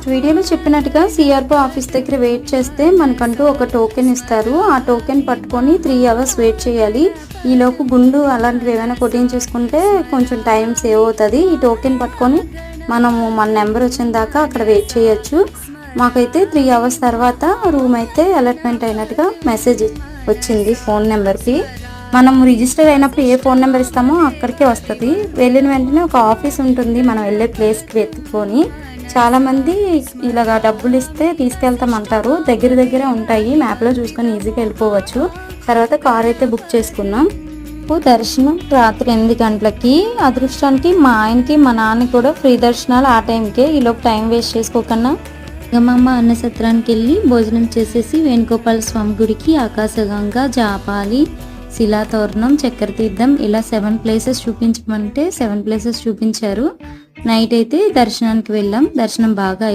వీడియోలో చెప్పినట్టుగా CRO office దగ్గర వెయిట్ చేస్తే మనకంటూ ఒక టోకెన్ ఇస్తారు. ఆ టోకెన్ పట్టుకొని 3 అవర్స్ వెయిట్ చేయాలి. ఈలోపు గుండు అలాంటివి ఏమైనా కొట్టించేసుకుంటే కొంచెం టైం సేవ్ అవుతుంది. ఈ టోకెన్ పట్టుకొని మనము మన నెంబర్ వచ్చిన దాకా అక్కడ వెయిట్ చేయొచ్చు. మాకైతే 3 అవర్స్ తర్వాత రూమ్ అయితే అలాట్మెంట్ అయినట్టుగా మెసేజ్ వచ్చింది ఫోన్ నెంబర్కి. మనం రిజిస్టర్ అయినప్పుడు ఏ ఫోన్ నెంబర్ ఇస్తామో అక్కడికే వస్తుంది. వెళ్ళిన వెంటనే ఒక ఆఫీస్ ఉంటుంది మనం వెళ్ళే ప్లేస్కి వెతుక్కొని. చాలామంది ఇలాగా డబ్బులు ఇస్తే తీసుకెళ్తామంటారు. దగ్గర ఉంటాయి, మ్యాప్లో చూసుకొని ఈజీగా వెళ్ళిపోవచ్చు. తర్వాత కార్ అయితే బుక్ చేసుకున్నాం. దర్శనం రాత్రి 8 గంటలకి. అదృష్టానికి మా ఆయనకి మా నాన్న కూడా ఫ్రీ దర్శనాలు ఆ టైంకే. ఈలోపు టైం వేస్ట్ చేసుకోకన్నా గమమ్మ అన్నసత్రానికి వెళ్ళి భోజనం చేసేసి వేణుగోపాల స్వామి గుడికి ఆకాశగంగా, జాపాలి, శిలాతోరణం, చక్కెర తీర్థం ఇలా 7 ప్లేసెస్ చూపించమంటే 7 ప్లేసెస్ చూపించారు. నైట్ అయితే దర్శనానికి వెళ్ళాం. దర్శనం బాగా